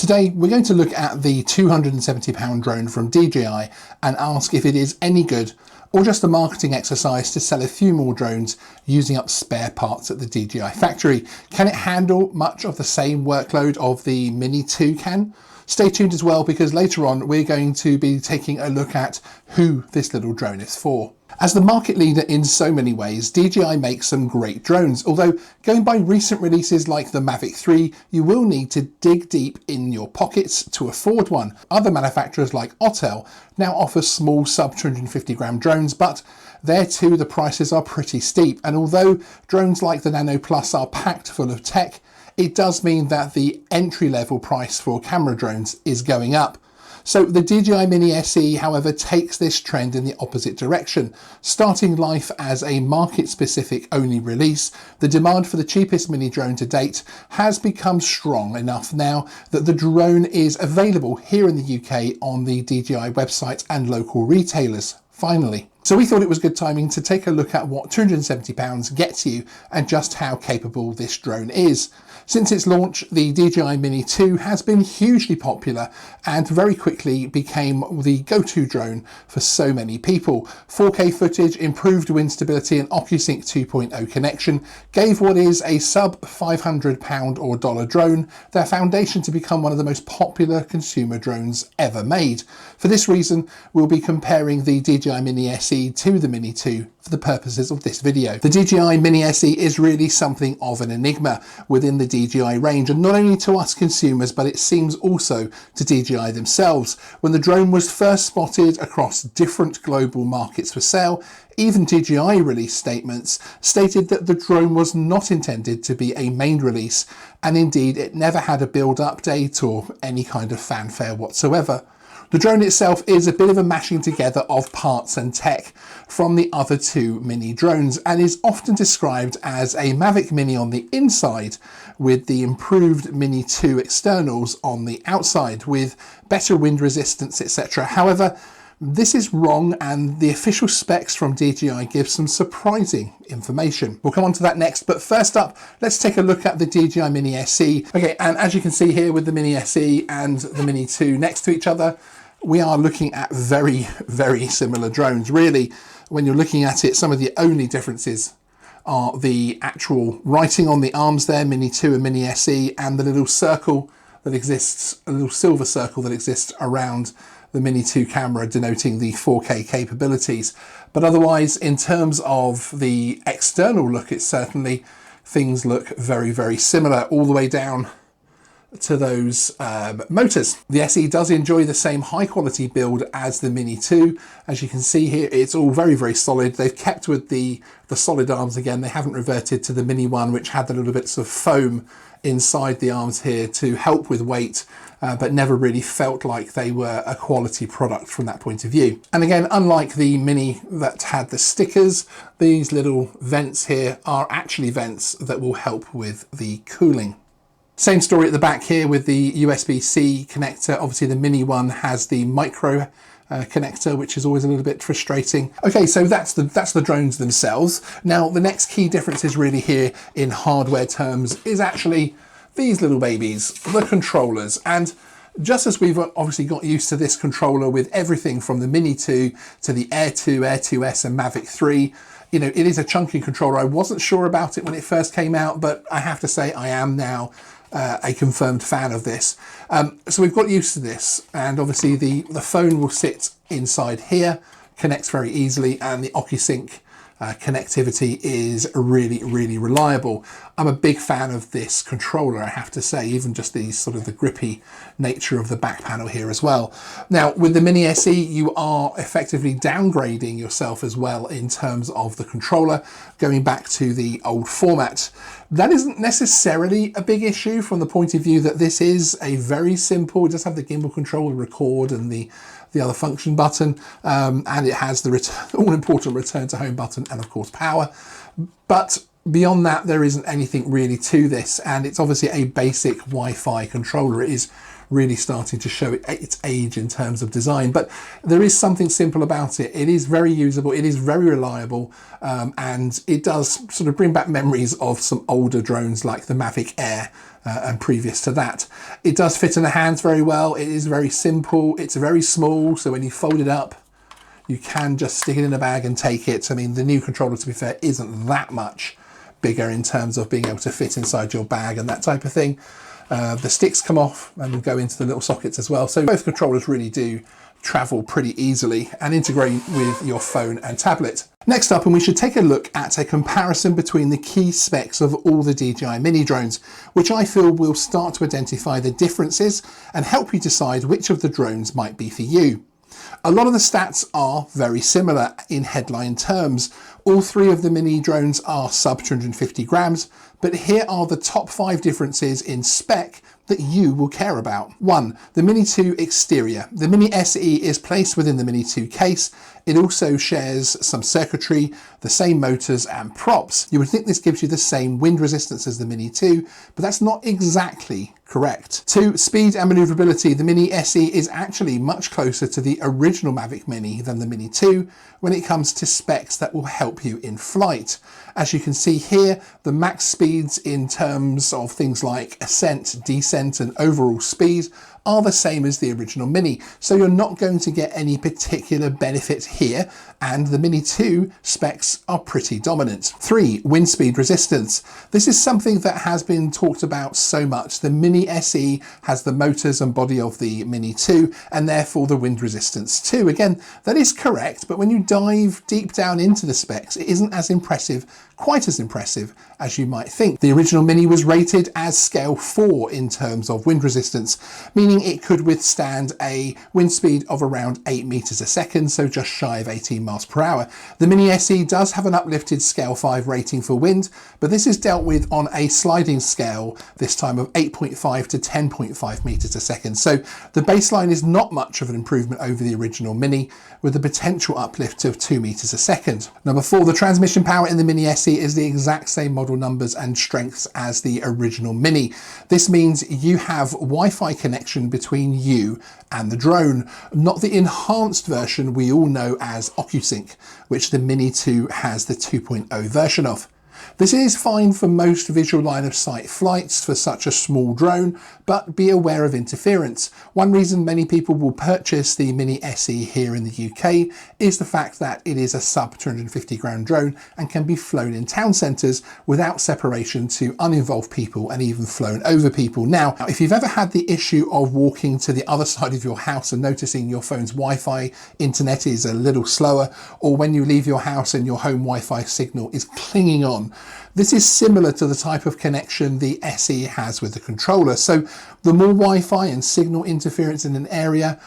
Today we're going to look at the £270 drone from DJI and ask if it is any good or just a marketing exercise to sell a few more drones using up spare parts at the DJI factory. Can it handle much of the same workload of the Mini 2 can? Stay tuned as well, because later on we're going to be taking a look at who this little drone is for. As the market leader in so many ways, DJI makes some great drones, although going by recent releases like the Mavic 3, you will need to dig deep in your pockets to afford one. Other manufacturers like Autel now offer small sub 250 gram drones, but there too the prices are pretty steep, and although drones like the Nano Plus are packed full of tech, it does mean that the entry-level price for camera drones is going up. So the DJI Mini SE, however, takes this trend in the opposite direction. Starting life as a market-specific only release, the demand for the cheapest mini drone to date has become strong enough now that the drone is available here in the UK on the DJI website and local retailers, finally. So we thought it was good timing to take a look at what £270 gets you and just how capable this drone is. Since its launch, the DJI Mini 2 has been hugely popular and very quickly became the go-to drone for so many people. 4K footage, improved wind stability and OcuSync 2.0 connection gave what is a sub £500 or dollar drone their foundation to become one of the most popular consumer drones ever made. For this reason, we'll be comparing the DJI Mini SE to the Mini 2 for the purposes of this video. The DJI Mini SE is really something of an enigma within the DJI range, and not only to us consumers, but it seems also to DJI themselves. When the drone was first spotted across different global markets for sale, even DJI release statements stated that the drone was not intended to be a main release, and indeed it never had a build update or any kind of fanfare whatsoever. The drone itself is a bit of a mashing together of parts and tech from the other two mini drones, and is often described as a Mavic Mini on the inside with the improved Mini 2 externals on the outside with better wind resistance, etc. However, this is wrong, and the official specs from DJI give some surprising information. We'll come on to that next, but first up, let's take a look at the DJI Mini SE. Okay, and as you can see here with the Mini SE and the Mini 2 next to each other, we are looking at very, very similar drones. Really, when you're looking at it, some of the only differences are the actual writing on the arms there, Mini 2 and Mini SE, and the little circle that exists, a little silver circle that exists around the Mini 2 camera denoting the 4K capabilities. But otherwise, in terms of the external look, it's certainly, things look very, very similar all the way down to those motors. The SE does enjoy the same high quality build as the Mini 2. As you can see here, it's all very, very solid. They've kept with the solid arms again. They haven't reverted to the Mini 1, which had the little bits of foam inside the arms here to help with weight, but never really felt like they were a quality product from that point of view. And again, unlike the Mini that had the stickers, these little vents here are actually vents that will help with the cooling. Same story at the back here with the USB-C connector. Obviously the Mini one has the micro connector, which is always a little bit frustrating. Okay, so that's the drones themselves. Now the next key difference is really here in hardware terms is actually these little babies, the controllers. And just as we've obviously got used to this controller with everything from the Mini 2 to the Air 2, Air 2S and Mavic 3, you know, it is a chunky controller. I wasn't sure about it when it first came out, but I have to say I am now a confirmed fan of this. So we've got used to this, and obviously the phone will sit inside here, connects very easily, and the OcuSync connectivity is really, really reliable. I'm a big fan of this controller, I have to say, even just the sort of the grippy nature of the back panel here as well. Now with the Mini SE, you are effectively downgrading yourself as well in terms of the controller, going back to the old format. That isn't necessarily a big issue from the point of view that this is a very simple, it does have the gimbal control, record and the other function button, and it has the all-important return to home button and of course power. But Beyond that, there isn't anything really to this, and it's obviously a basic Wi-Fi controller. It is really starting to show its age in terms of design, but there is something simple about it. It is very usable, it is very reliable, and it does sort of bring back memories of some older drones like the Mavic Air and previous to that. It does fit in the hands very well. It is very simple, it's very small, so when you fold it up, you can just stick it in a bag and take it. I mean, the new controller, to be fair, isn't that much bigger in terms of being able to fit inside your bag and that type of thing. The sticks come off and will go into the little sockets as well. So both controllers really do travel pretty easily and integrate with your phone and tablet. Next up, and we should take a look at a comparison between the key specs of all the DJI Mini drones, which I feel will start to identify the differences and help you decide which of the drones might be for you. A lot of the stats are very similar in headline terms. All three of the Mini drones are sub 250 grams, but here are the top 5 differences in spec that you will care about. 1. The Mini 2 exterior. The Mini SE is placed within the Mini 2 case. It also shares some circuitry, the same motors and props. You would think this gives you the same wind resistance as the Mini 2, but that's not exactly correct. 2. Speed and maneuverability. The Mini SE is actually much closer to the original Mavic Mini than the Mini 2 when it comes to specs that will help you in flight. As you can see here, the max speeds in terms of things like ascent, descent and overall speed are the same as the original Mini, so you're not going to get any particular benefit here, and the Mini 2 specs are pretty dominant. 3. Wind speed resistance. This is something that has been talked about so much. The Mini SE has the motors and body of the Mini 2 and therefore the wind resistance too. Again, that is correct, but when you dive deep down into the specs, it isn't as impressive, quite as impressive as you might think. The original Mini was rated as scale 4 in terms of wind resistance, meaning it could withstand a wind speed of around 8 meters a second, so just shy of 18 miles per hour. The Mini SE does have an uplifted scale 5 rating for wind, but this is dealt with on a sliding scale, this time of 8.5 to 10.5 meters a second. So the baseline is not much of an improvement over the original Mini, with a potential uplift of 2 meters a second. Number 4, the transmission power in the Mini SE is the exact same model numbers and strengths as the original Mini. This means you have Wi-Fi connection between you and the drone, not the enhanced version we all know as OcuSync, which the Mini 2 has the 2.0 version of. This is fine for most visual line of sight flights for such a small drone, but be aware of interference. One reason many people will purchase the Mini SE here in the UK is the fact that it is a sub 250 gram drone and can be flown in town centres without separation to uninvolved people and even flown over people. Now, if you've ever had the issue of walking to the other side of your house and noticing your phone's Wi-Fi internet is a little slower, or when you leave your house and your home Wi-Fi signal is clinging on, this is similar to the type of connection the SE has with the controller. So the more Wi-Fi and signal interference in an area,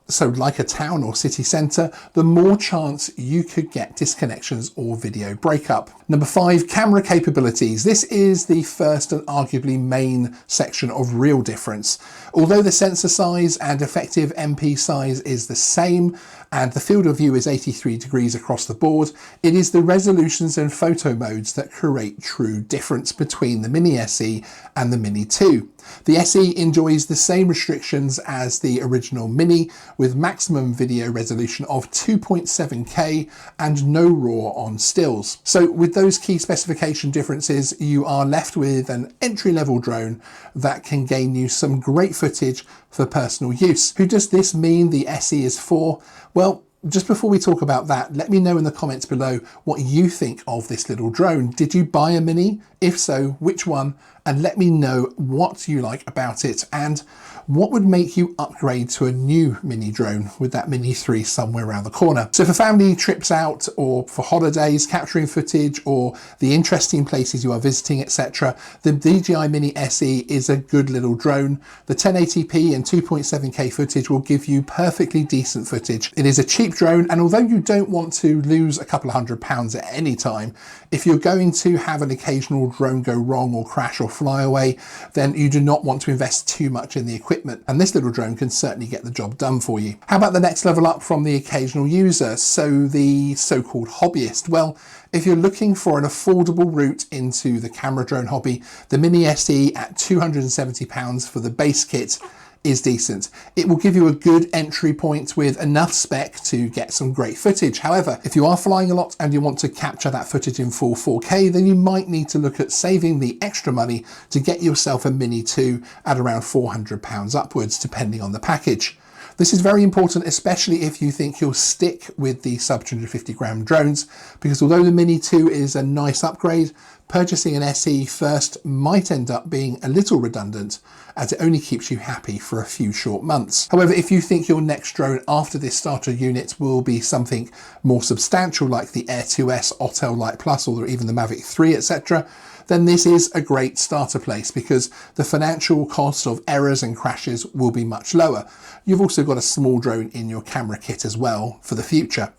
so like a town or city centre, the more chance you could get disconnections or video breakup. Number 5, camera capabilities. This is the first and arguably main section of real difference. Although the sensor size and effective MP size is the same, and the field of view is 83 degrees across the board, it is the resolutions and photo modes that create true difference between the Mini SE and the Mini 2. The SE enjoys the same restrictions as the original Mini, with maximum video resolution of 2.7K and no RAW on stills. So with those key specification differences, you are left with an entry-level drone that can gain you some great footage for personal use. Who does this mean the SE is for? Well, just before we talk about that, let me know in the comments below what you think of this little drone. Did you buy a Mini? If so, which one? And let me know what you like about it and what would make you upgrade to a new Mini drone with that Mini 3 somewhere around the corner. So for family trips out or for holidays, capturing footage or the interesting places you are visiting, etc., the DJI Mini SE is a good little drone. The 1080p and 2.7K footage will give you perfectly decent footage. It is a cheap drone, and although you don't want to lose a couple of £100 at any time, if you're going to have an occasional drone go wrong or crash or fly away, then you do not want to invest too much in the equipment. And this little drone can certainly get the job done for you. How about the next level up from the occasional user? So the so-called hobbyist. Well, if you're looking for an affordable route into the camera drone hobby, the Mini SE at £270 for the base kit is decent. It will give you a good entry point with enough spec to get some great footage. However, if you are flying a lot and you want to capture that footage in full 4K, then you might need to look at saving the extra money to get yourself a Mini 2 at around £400 upwards, depending on the package. This is very important, especially if you think you'll stick with the sub 250 gram drones, because although the Mini 2 is a nice upgrade, purchasing an SE first might end up being a little redundant, as it only keeps you happy for a few short months. However, if you think your next drone after this starter unit will be something more substantial like the A2 CofC Lite Plus or even the Mavic 3, etc., then this is a great starter place because the financial cost of errors and crashes will be much lower. You've also got a small drone in your camera kit as well for the future.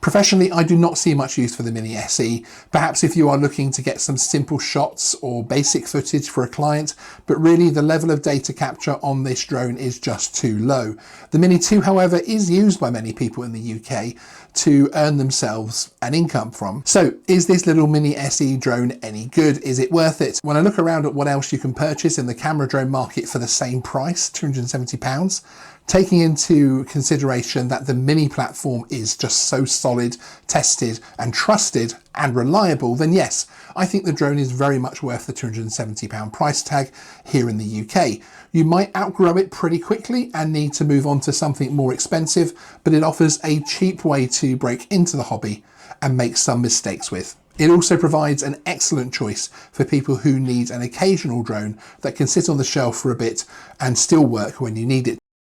Professionally, I do not see much use for the Mini SE, perhaps if you are looking to get some simple shots or basic footage for a client, but really the level of data capture on this drone is just too low. The Mini 2, however, is used by many people in the UK to earn themselves an income from. So is this little Mini SE drone any good? Is it worth it? When I look around at what else you can purchase in the camera drone market for the same price, £270, taking into consideration that the Mini platform is just so solid, tested and trusted and reliable, then yes, I think the drone is very much worth the £270 price tag here in the UK. You might outgrow it pretty quickly and need to move on to something more expensive, but it offers a cheap way to break into the hobby and make some mistakes with. It also provides an excellent choice for people who need an occasional drone that can sit on the shelf for a bit and still work when you need it